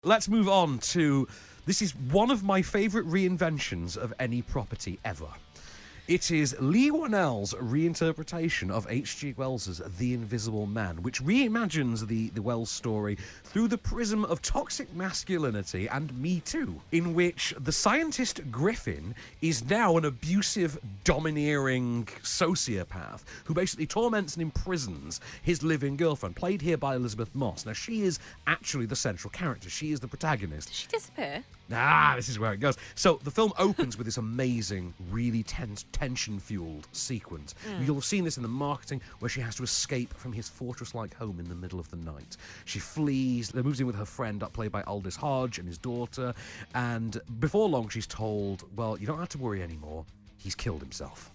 Let's move on to... This is one of my favourite reinventions of any property ever. It is Lee Whannell's reinterpretation of H.G. Wells's The Invisible Man, which reimagines the Wells story through the prism of toxic masculinity and Me Too, in which the scientist Griffin is now an abusive, domineering sociopath who basically torments and imprisons his living girlfriend, played here by Elizabeth Moss. Now, she is actually the central character. She is the protagonist. Did she disappear? This is where it goes. So the film opens with this amazing, really tense, tension-fueled sequence. You'll have seen this in the marketing, where she has to escape from his fortress-like home in the middle of the night. She flees, moves in with her friend, played by Aldous Hodge, and his daughter, and before long she's told, well, you don't have to worry anymore, he's killed himself.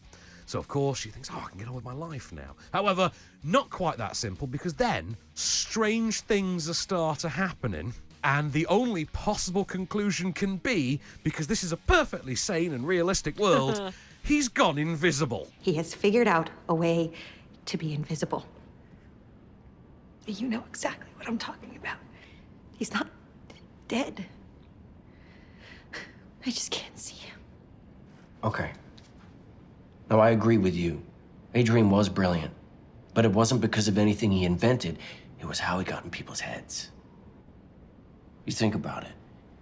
So, of course, she thinks, I can get on with my life now. However, not quite that simple, because then strange things start happening. And the only possible conclusion can be, because this is a perfectly sane and realistic world, he's gone invisible. He has figured out a way to be invisible. You know exactly what I'm talking about. He's not dead. I just can't see him. Okay. Now, I agree with you. Adrian was brilliant. But it wasn't because of anything he invented. It was how he got in people's heads. You think about it.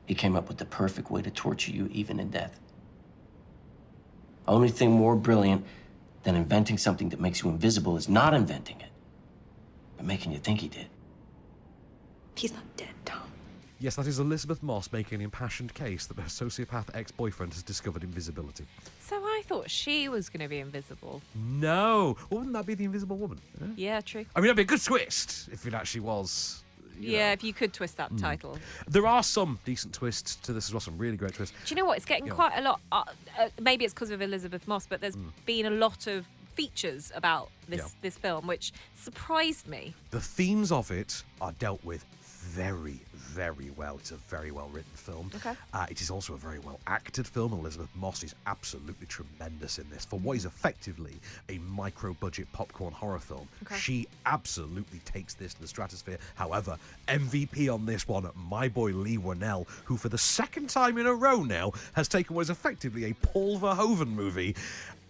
He came up with the perfect way to torture you, even in death. Only thing more brilliant than inventing something that makes you invisible is not inventing it, but making you think he did. He's not dead, Tom. Yes, that is Elizabeth Moss making an impassioned case that her sociopath ex-boyfriend has discovered invisibility. So I thought she was going to be invisible. No! Well, wouldn't that be the Invisible Woman? Yeah, true. I mean, that'd be a good twist if it actually was... Yeah, if you could twist that title. There are some decent twists to this as well, some really great twists. Do you know what? It's getting quite a lot. Maybe it's because of Elizabeth Moss, but there's been a lot of features about this film, which surprised me. The themes of it are dealt with very, very well. It's a very well-written film. Okay. It is also a very well-acted film. Elizabeth Moss is absolutely tremendous in this. For what is effectively a micro-budget popcorn horror film, she absolutely takes this to the stratosphere. However, MVP on this one, my boy Lee Whannell, who for the second time in a row now has taken what is effectively a Paul Verhoeven movie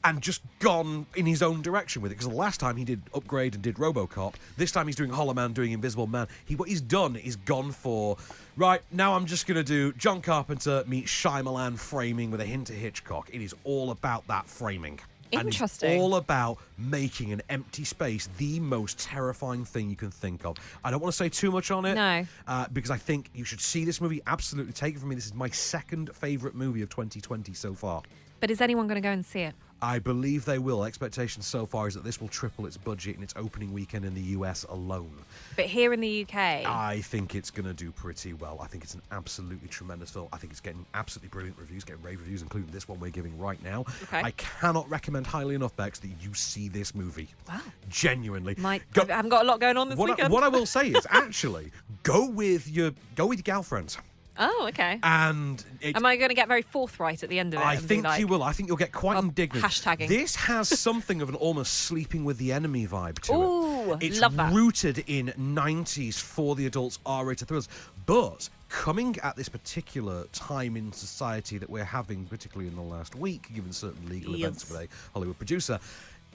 and just gone in his own direction with it. Because the last time he did Upgrade and did RoboCop, this time he's doing Hollow Man, doing Invisible Man. What he's done is gone for, right, now I'm just going to do John Carpenter meets Shyamalan framing with a hint of Hitchcock. It is all about that framing. Interesting. And it's all about making an empty space the most terrifying thing you can think of. I don't want to say too much on it. No. Because I think you should see this movie. Absolutely take it from me. This is my second favourite movie of 2020 so far. But is anyone going to go and see it? I believe they will. Expectations so far is that this will triple its budget in its opening weekend in the US alone. But here in the UK... I think it's going to do pretty well. I think it's an absolutely tremendous film. I think it's getting absolutely brilliant reviews, getting rave reviews, including this one we're giving right now. Okay. I cannot recommend highly enough, Bex, that you see this movie. Wow. Genuinely. I haven't got a lot going on this weekend. What I will say is, actually, go with your girlfriends. Oh, okay. And am I going to get very forthright at the end of it? I think you will. I think you'll get quite indignant. Hashtagging. This has something of an almost Sleeping with the Enemy vibe to it. It's love that. rooted in 90s for the adults R-rated thrillers, but coming at this particular time in society that we're having, particularly in the last week, given certain legal events with a Hollywood producer,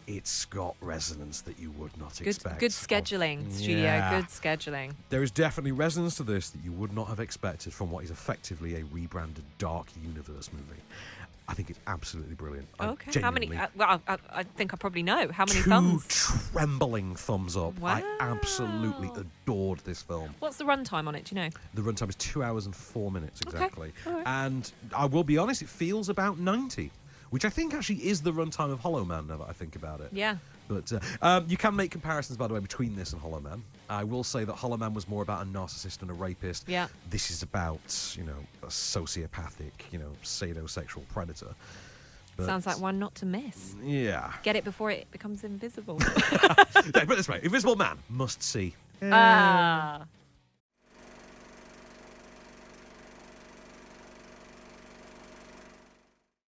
it's got resonance that you would not expect. Good scheduling, studio. Yeah. Good scheduling. There is definitely resonance to this that you would not have expected from what is effectively a rebranded Dark Universe movie. I think it's absolutely brilliant. Okay. How many? Well, I think I probably know. How many thumbs? 2 trembling thumbs up. Wow. I absolutely adored this film. What's the runtime on it? Do you know? The runtime is 2 hours and 4 minutes exactly. Okay. All right. And I will be honest, it feels about 90. Which I think actually is the runtime of Hollow Man, now that I think about it. Yeah. But you can make comparisons, by the way, between this and Hollow Man. I will say that Hollow Man was more about a narcissist and a rapist. Yeah. This is about, a sociopathic, sadosexual predator. But, sounds like one not to miss. Yeah. Get it before it becomes invisible. Put it this way, Invisible Man, must see. Ah.